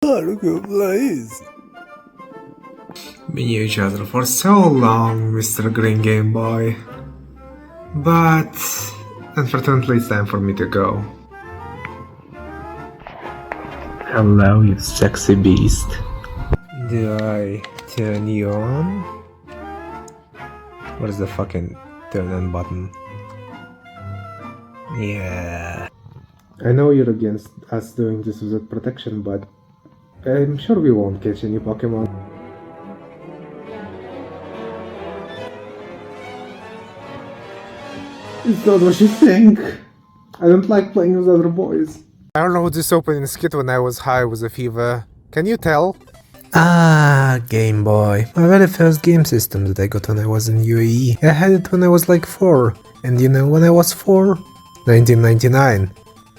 Haruko, please. We knew each other for so long, Mr. Green Game Boy. But unfortunately it's time for me to go. Hello, you sexy beast. Do I turn you on? Where's the fucking turn on button? Yeah. I know you're against us doing this without protection, but I'm sure we won't catch any Pokemon. It's not what you think. I don't like playing with other boys. I don't know this opening skit when I was high with a fever. Can you tell? Ah, Game Boy. My very first game system that I got when I was in UAE. I had it when I was like 4. And you know when I was 4? 1999.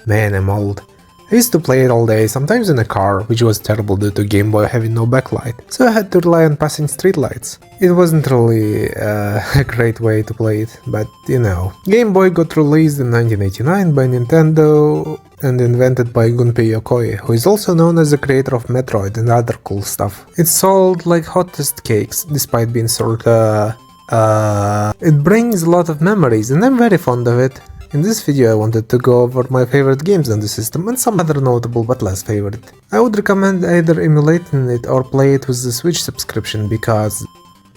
Man, I'm old. I used to play it all day, sometimes in a car, which was terrible due to Game Boy having no backlight, so I had to rely on passing streetlights. It wasn't really a great way to play it, but you know. Game Boy got released in 1989 by Nintendo and invented by Gunpei Yokoi, who is also known as the creator of Metroid and other cool stuff. It sold like hottest cakes, despite being sorta... It brings a lot of memories, and I'm very fond of it. In this video I wanted to go over my favorite games on the system and some other notable but less favorite. I would recommend either emulating it or play it with the Switch subscription because...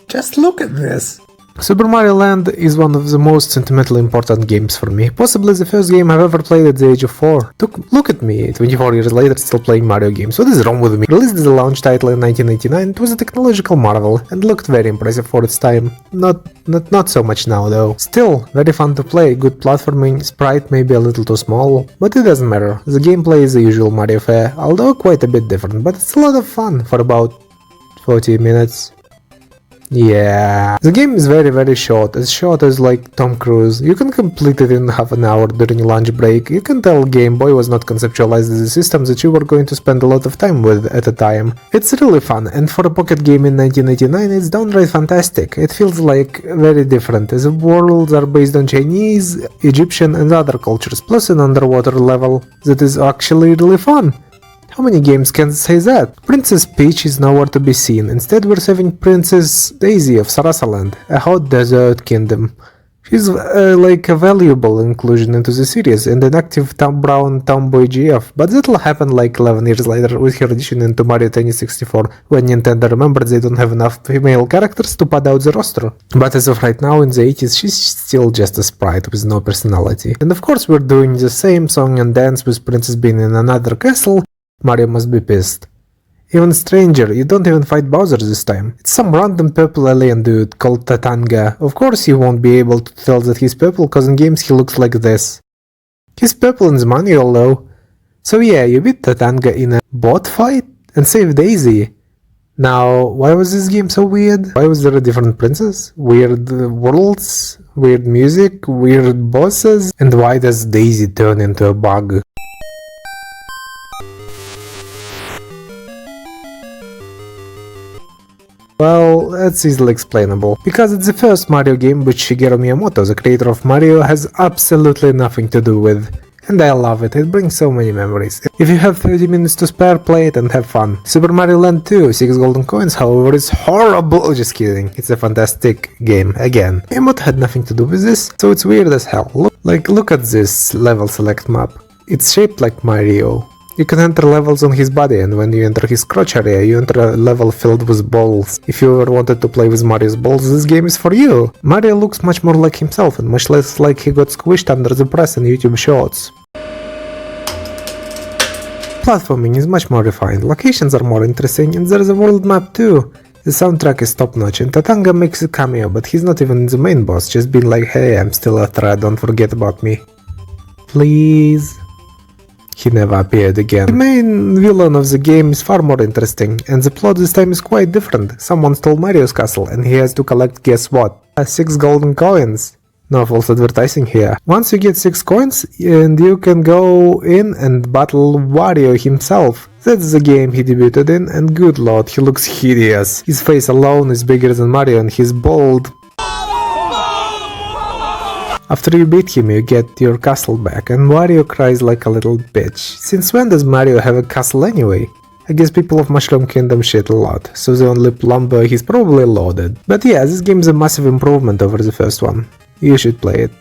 just look at this! Super Mario Land is one of the most sentimentally important games for me, possibly the first game I've ever played at the age of 4. Look at me, 24 years later still playing Mario games, what is wrong with me? Released as a launch title in 1989, it was a technological marvel and looked very impressive for its time. Not so much now though. Still, very fun to play, good platforming, sprite may be a little too small, but it doesn't matter. The gameplay is the usual Mario fare, although quite a bit different, but it's a lot of fun for about 40 minutes. Yeah, the game is very short, as short as like Tom Cruise. You can complete it in half an hour during lunch break. You can tell Game Boy was not conceptualized as a system that you were going to spend a lot of time with at a time. It's really fun, and for a pocket game in 1989 it's downright fantastic. It feels like very different, as the worlds are based on Chinese, Egyptian and other cultures, plus an underwater level that is actually really fun. How many games can say that? Princess Peach is nowhere to be seen, instead we're saving Princess Daisy of Sarasaland, a hot desert kingdom. She's like a valuable inclusion into the series and an active brown tomboy GF, but that'll happen like 11 years later with her addition into Mario Tennis 64, when Nintendo remembered they don't have enough female characters to pad out the roster. But as of right now, in the 80s, she's still just a sprite with no personality. And of course we're doing the same song and dance with Princess being in another castle. Mario must be pissed. Even stranger, you don't even fight Bowser this time. It's some random purple alien dude called Tatanga. Of course you won't be able to tell that he's purple cause in games he looks like this. He's purple in the manual though. So yeah, you beat Tatanga in a bot fight and save Daisy. Now, why was this game so weird? Why was there a different princess? Weird worlds? Weird music? Weird bosses? And why does Daisy turn into a bug? Well, that's easily explainable. Because it's the first Mario game which Shigeru Miyamoto, the creator of Mario, has absolutely nothing to do with. And I love it, it brings so many memories. If you have 30 minutes to spare, play it and have fun. Super Mario Land 2, 6 golden coins, however, is horrible. Just kidding, it's a fantastic game, again. Miyamoto had nothing to do with this, so it's weird as hell. Look at this level select map. It's shaped like Mario. You can enter levels on his body, and when you enter his crotch area, you enter a level filled with balls. If you ever wanted to play with Mario's balls, this game is for you! Mario looks much more like himself, and much less like he got squished under the press in YouTube shorts. Platforming is much more refined, locations are more interesting, and there's a world map too. The soundtrack is top notch, and Tatanga makes a cameo, but he's not even the main boss, just being like, hey, I'm still a threat, don't forget about me. Please. He never appeared again. The main villain of the game is far more interesting, and the plot this time is quite different. Someone stole Mario's castle, and he has to collect, guess what? 6 golden coins. No false advertising here. Once you get 6 coins, and you can go in and battle Wario himself. That's the game he debuted in, and good lord, he looks hideous. His face alone is bigger than Mario, and he's bald. After you beat him, you get your castle back, and Wario cries like a little bitch. Since when does Mario have a castle anyway? I guess people of Mushroom Kingdom shit a lot, so the only plumber he's probably loaded. But yeah, this game is a massive improvement over the first one. You should play it.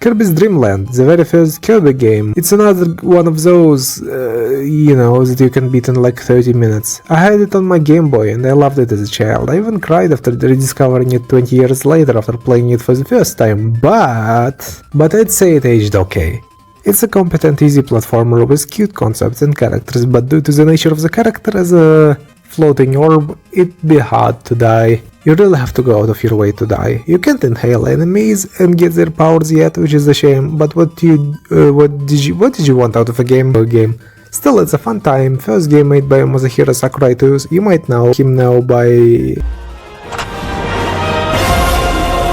Kirby's Dream Land, the very first Kirby game. It's another one of those, that you can beat in like 30 minutes. I had it on my Game Boy and I loved it as a child. I even cried after rediscovering it 20 years later after playing it for the first time, but I'd say it aged okay. It's a competent, easy platformer with cute concepts and characters, but due to the nature of the character as a floating orb, it'd be hard to die. You really have to go out of your way to die. You can't inhale enemies and get their powers yet, which is a shame, but what did you want out of a game? Still, it's a fun time. First game made by Masahiro Sakurai too. You might know him now by...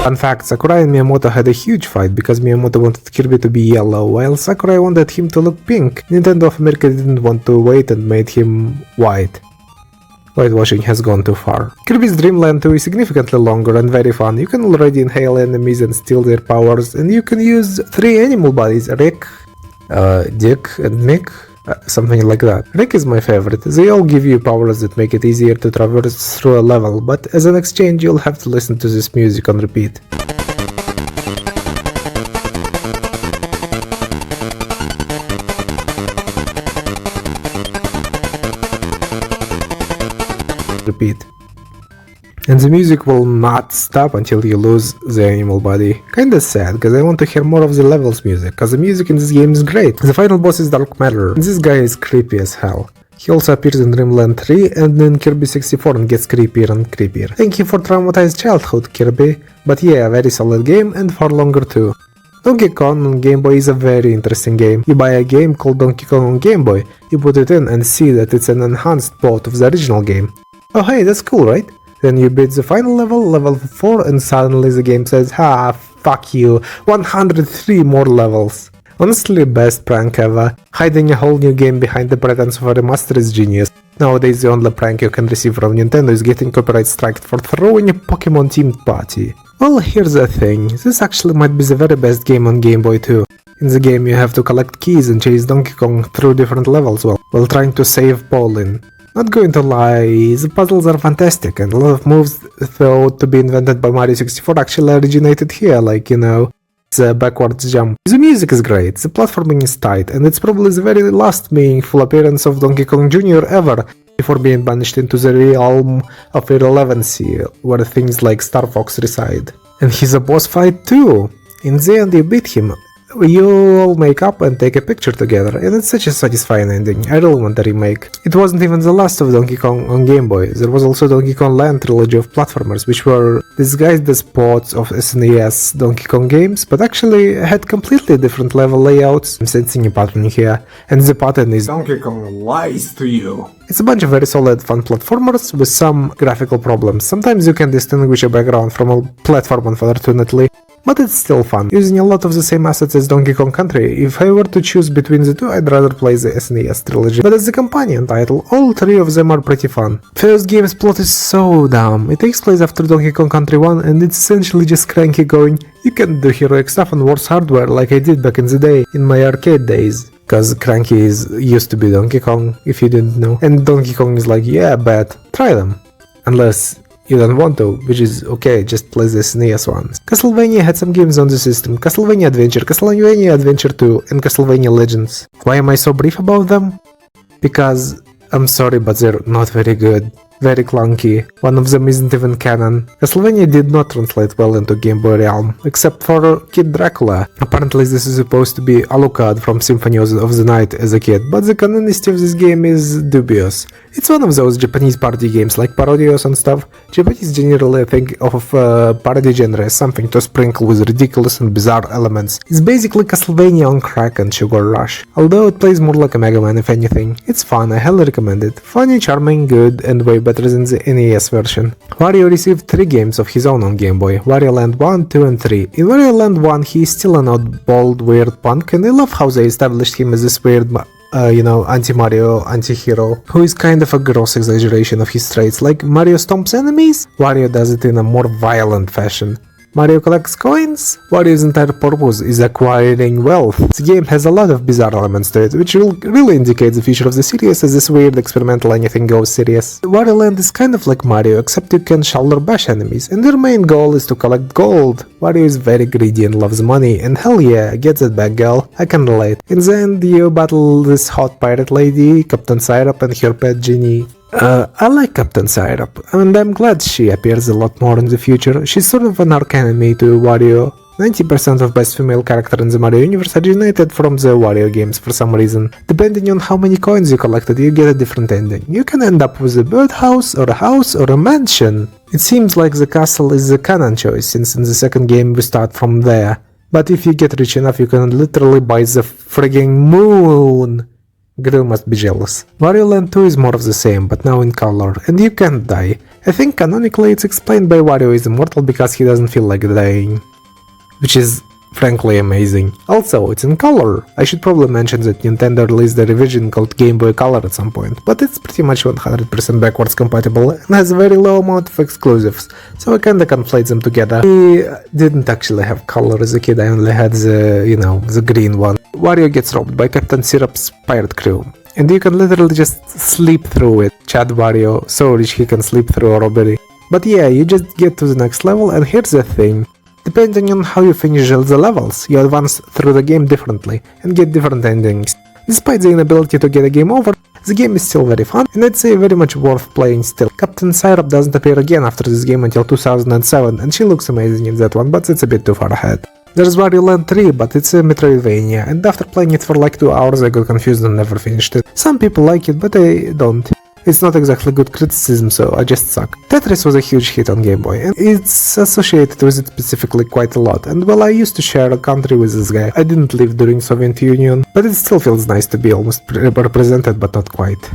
Fun fact, Sakurai and Miyamoto had a huge fight because Miyamoto wanted Kirby to be yellow, while Sakurai wanted him to look pink. Nintendo of America didn't want to wait and made him white. Whitewashing has gone too far. Kirby's Dream Land 2 is significantly longer and very fun. You can already inhale enemies and steal their powers, and you can use 3 animal bodies, Rick, Dick, and Mick. Something like that. Rick is my favorite. They all give you powers that make it easier to traverse through a level, but as an exchange you'll have to listen to this music on repeat. And the music will not stop until you lose the animal body. Kinda sad, cause I want to hear more of the levels music, cause the music in this game is great. The final boss is Dark Matter, and this guy is creepy as hell. He also appears in Dreamland 3 and in Kirby 64 and gets creepier and creepier. Thank you for traumatized childhood, Kirby. But yeah, very solid game and far longer too. Donkey Kong on Game Boy is a very interesting game. You buy a game called Donkey Kong on Game Boy, you put it in and see that it's an enhanced port of the original game. Oh hey, that's cool, right? Then you beat the final level, level 4, and suddenly the game says, "Ha, fuck you, 103 more levels." Honestly, best prank ever. Hiding a whole new game behind the pretense of a remaster is genius. Nowadays the only prank you can receive from Nintendo is getting copyright striked for throwing a Pokemon themed party. Well, here's the thing, this actually might be the very best game on Game Boy too. In the game you have to collect keys and chase Donkey Kong through different levels while trying to save Pauline. Not going to lie, the puzzles are fantastic, and a lot of moves thought to be invented by Mario 64 actually originated here, like, the backwards jump. The music is great, the platforming is tight, and it's probably the very last meaningful appearance of Donkey Kong Jr. ever, before being banished into the realm of irrelevancy, where things like Star Fox reside. And he's a boss fight too! In the end you beat him. You all make up and take a picture together, and it's such a satisfying ending. I really want a remake. It wasn't even the last of Donkey Kong on Game Boy. There was also Donkey Kong Land trilogy of platformers, which were disguised as ports of SNES Donkey Kong games, but actually had completely different level layouts. I'm sensing a pattern here, and the pattern is Donkey Kong lies to you. It's a bunch of very solid fun platformers with some graphical problems. Sometimes you can distinguish a background from a platform, unfortunately. But it's still fun, using a lot of the same assets as Donkey Kong Country. If I were to choose between the two, I'd rather play the SNES trilogy. But as the companion title, all 3 of them are pretty fun. First game's plot is so dumb. It takes place after Donkey Kong Country 1 and it's essentially just Cranky going, "You can do heroic stuff on worse hardware like I did back in the day, in my arcade days." Cause Cranky used to be Donkey Kong, if you didn't know. And Donkey Kong is like, yeah, bet, try them. Unless you don't want to, which is okay, just play the SNES ones. Castlevania had some games on the system, Castlevania Adventure, Castlevania Adventure 2, and Castlevania Legends. Why am I so brief about them? Because, I'm sorry, but they're not very good. Very clunky. One of them isn't even canon. Castlevania did not translate well into Game Boy realm, except for Kid Dracula. Apparently this is supposed to be Alucard from Symphony of the Night as a kid, but the canonicity of this game is dubious. It's one of those Japanese party games like Parodios and stuff. Japanese generally think of parody genre as something to sprinkle with ridiculous and bizarre elements. It's basically Castlevania on crack and Sugar Rush. Although it plays more like a Mega Man if anything. It's fun, I highly recommend it. Funny, charming, good, and way better than the NES version. Wario received 3 games of his own on Game Boy, Wario Land 1, 2 and 3. In Wario Land 1 he is still an oddball weird punk, and I love how they established him as this weird anti-Mario, anti-hero, who is kind of a gross exaggeration of his traits. Like Mario stomps enemies, Wario does it in a more violent fashion. Mario collects coins? Wario's entire purpose is acquiring wealth. The game has a lot of bizarre elements to it, which really indicates the future of the series as this weird experimental anything goes series. Wario Land is kind of like Mario, except you can shoulder bash enemies, and their main goal is to collect gold. Wario is very greedy and loves money, and hell yeah, get it back, girl. I can relate. In the end, you battle this hot pirate lady, Captain Syrup, and her pet genie. I like Captain Syrup, and I'm glad she appears a lot more in the future. She's sort of an arch enemy to Wario. 90% of best female character in the Mario universe originated from the Wario games for some reason. Depending on how many coins you collected, you get a different ending. You can end up with a birdhouse, or a house, or a mansion. It seems like the castle is the canon choice, since in the second game we start from there. But if you get rich enough, you can literally buy the frigging moon! Grill must be jealous. Wario Land 2 is more of the same, but now in color, and you can't die. I think canonically it's explained by Wario is immortal because he doesn't feel like dying. Which is frankly amazing. Also, it's in color. I should probably mention that Nintendo released a revision called Game Boy Color at some point, but it's pretty much 100% backwards compatible and has a very low amount of exclusives, so I kinda conflate them together. I didn't actually have color as a kid, I only had the green one. Wario gets robbed by Captain Syrup's pirate crew, and you can literally just sleep through it. Chad Wario, so rich he can sleep through a robbery. But yeah, you just get to the next level, and here's the thing. Depending on how you finish the levels, you advance through the game differently, and get different endings. Despite the inability to get a game over, the game is still very fun, and I'd say very much worth playing still. Captain Syrup doesn't appear again after this game until 2007, and she looks amazing in that one, but it's a bit too far ahead. There's Wario Land 3, but it's a Metroidvania, and after playing it for like 2 hours I got confused and never finished it. Some people like it, but I don't. It's not exactly good criticism, so I just suck. Tetris was a huge hit on Game Boy, and it's associated with it specifically quite a lot, and while I used to share a country with this guy, I didn't live during Soviet Union, but it still feels nice to be almost represented, but not quite.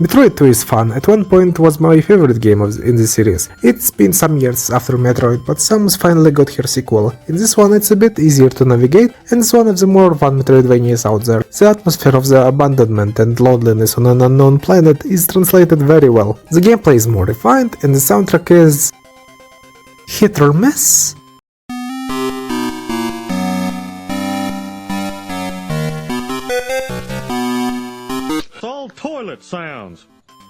Metroid 2 is fun. At one point was my favorite game in the series. It's been some years after Metroid, but Samus finally got her sequel. In this one it's a bit easier to navigate, and it's one of the more fun Metroidvanias out there. The atmosphere of the abandonment and loneliness on an unknown planet is translated very well. The gameplay is more refined, and the soundtrack is hit or miss? Toilet sounds.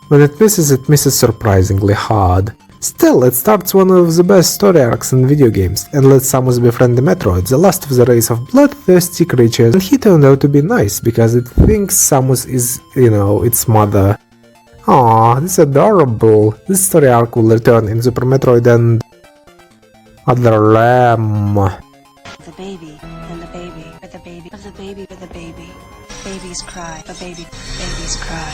When it misses surprisingly hard. Still, it starts one of the best story arcs in video games, and lets Samus befriend the Metroid, the last of the race of bloodthirsty creatures, and he turned out to be nice, because it thinks Samus is, its mother. Aww, this is adorable. This story arc will return in Super Metroid and Other Lamb. The baby, and the baby, with the baby, of the baby, with the baby. Babies cry, the babies cry.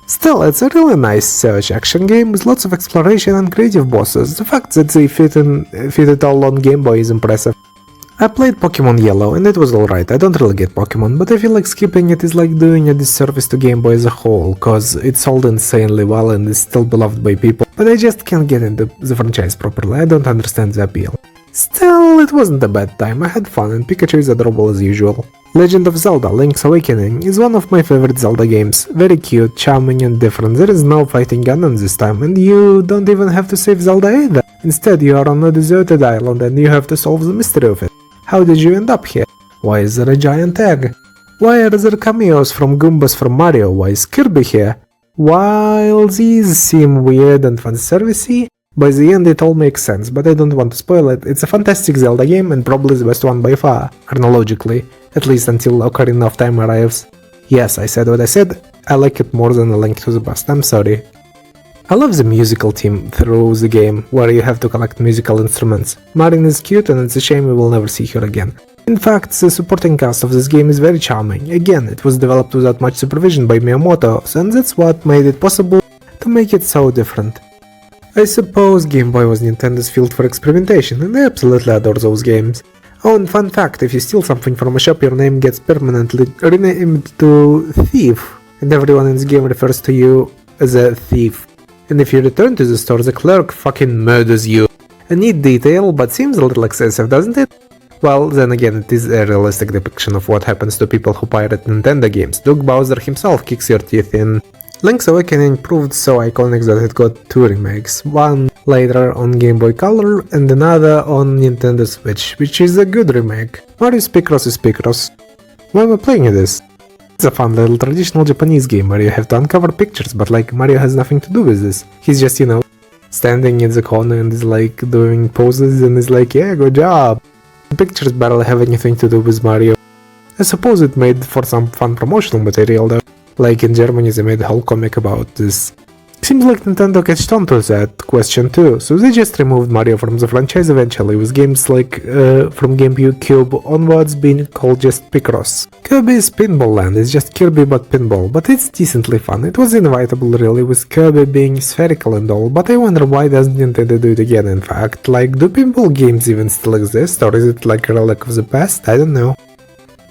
Still, it's a really nice search action game with lots of exploration and creative bosses. The fact that they fit it all on Game Boy is impressive. I played Pokemon Yellow and it was alright. I don't really get Pokemon, but I feel like skipping it is like doing a disservice to Game Boy as a whole, cause it's sold insanely well and is still beloved by people, but I just can't get into the franchise properly. I don't understand the appeal. Still, it wasn't a bad time. I had fun and Pikachu is adorable as usual. Legend of Zelda: Link's Awakening is one of my favorite Zelda games. Very cute, charming and different. There is no fighting Ganon this time, and you don't even have to save Zelda either. Instead, you are on a deserted island and you have to solve the mystery of it. How did you end up here? Why is there a giant egg? Why are there cameos from Goombas from Mario? Why is Kirby here? While these seem weird and fanservice-y, by the end it all makes sense, but I don't want to spoil it. It's a fantastic Zelda game and probably the best one by far, chronologically, at least until Ocarina of Time arrives. Yes, I said what I said, I like it more than A Link to the Past, I'm sorry. I love the musical theme through the game, where you have to collect musical instruments. Marin is cute and it's a shame we will never see her again. In fact, the supporting cast of this game is very charming. Again, it was developed without much supervision by Miyamoto, and that's what made it possible to make it so different. I suppose Game Boy was Nintendo's field for experimentation, and I absolutely adore those games. Oh, and fun fact, if you steal something from a shop, your name gets permanently renamed to Thief, and everyone in the game refers to you as a thief. And if you return to the store, the clerk fucking murders you. A neat detail, but seems a little excessive, doesn't it? Well, then again, it is a realistic depiction of what happens to people who pirate Nintendo games. Doug Bowser himself kicks your teeth in. Link's Awakening proved so iconic that it got 2 remakes, one later on Game Boy Color and another on Nintendo Switch, which is a good remake. Mario Picross is Picross. Why am I playing this? It's a fun little traditional Japanese game where you have to uncover pictures, but like Mario has nothing to do with this. He's just, standing in the corner and is like doing poses and is like, yeah, good job. The pictures barely have anything to do with Mario. I suppose it made for some fun promotional material though. Like in Germany they made a whole comic about this. Seems like Nintendo catched on to that question too, so they just removed Mario from the franchise eventually, with games like from GameCube onwards being called just Picross. Kirby's Pinball Land is just Kirby but pinball, but it's decently fun. It was inevitable really, with Kirby being spherical and all, but I wonder why doesn't Nintendo do it again in fact. Like, do pinball games even still exist, or is it like a relic of the past? I don't know.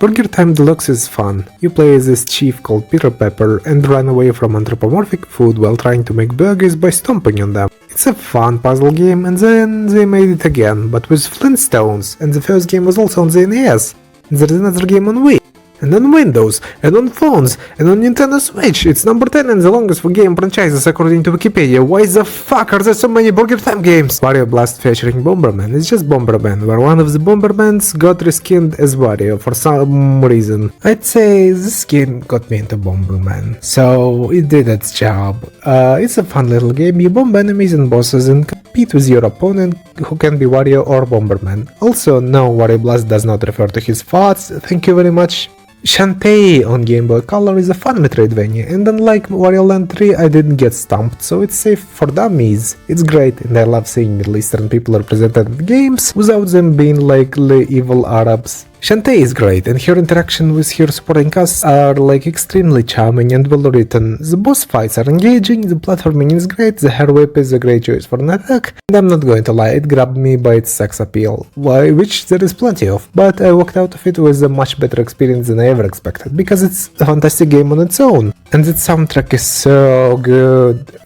Burger Time Deluxe is fun. You play as this chief called Peter Pepper and run away from anthropomorphic food while trying to make burgers by stomping on them. It's a fun puzzle game, and then they made it again, but with Flintstones, and the first game was also on the NES. And there's another game on Wii, and on Windows, and on phones, and on Nintendo Switch. It's number 10 and the longest for game franchises according to Wikipedia. Why the fuck are there so many Burger Time games? Wario Blast featuring Bomberman is just Bomberman, where one of the Bombermans got reskinned as Wario for some reason. I'd say this game got me into Bomberman, so it did its job. It's a fun little game. You bomb enemies and bosses and compete with your opponent, who can be Wario or Bomberman. Also, no, Wario Blast does not refer to his thoughts, thank you very much. Shantae on Game Boy Color is a fun Metroidvania, and unlike Wario Land 3, I didn't get stumped, so it's safe for dummies. It's great, and I love seeing Middle Eastern people represented in games without them being like the evil Arabs. Shantae is great, and her interaction with her supporting cast are like extremely charming and well written. The boss fights are engaging, the platforming is great, the hair whip is a great choice for an attack, and I'm not going to lie, it grabbed me by its sex appeal, which there is plenty of, but I walked out of it with a much better experience than I ever expected, because it's a fantastic game on its own, and the soundtrack is so good.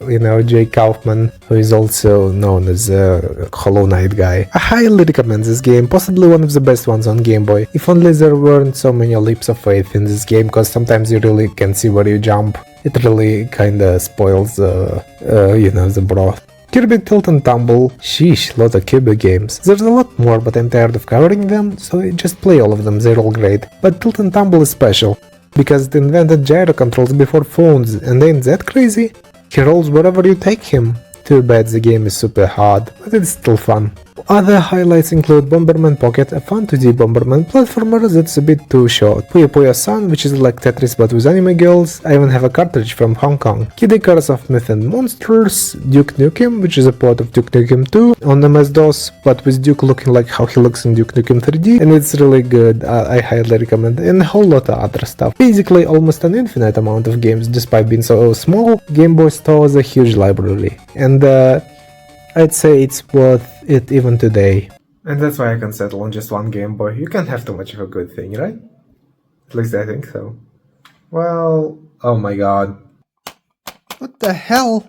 Jay Kaufman, who is also known as a Hollow Knight guy. I highly recommend this game, possibly one of the best ones on Game Boy. If only there weren't so many leaps of faith in this game, cause sometimes you really can see where you jump. It really kinda spoils the broth. Kirby Tilt and Tumble, sheesh, lot of Kirby games. There's a lot more, but I'm tired of covering them, so just play all of them, they're all great. But Tilt and Tumble is special, because it invented gyro controls before phones, and ain't that crazy? He rolls wherever you take him. Too bad the game is super hard, but it's still fun. Other highlights include Bomberman Pocket, a fun 2D Bomberman platformer that's a bit too short, Puyo Puyo Sun, which is like Tetris but with anime girls. I even have a cartridge from Hong Kong, Kid Icarus of Myth and Monsters, Duke Nukem, which is a port of Duke Nukem 2 on MS-DOS, but with Duke looking like how he looks in Duke Nukem 3D, and it's really good, I highly recommend it, and a whole lot of other stuff. Basically almost an infinite amount of games, despite being so small. Game Boy stores a huge library, and I'd say it's worth it even today. And that's why I can settle on just one Game Boy. You can't have too much of a good thing, right? At least I think so. Well, oh my god. What the hell?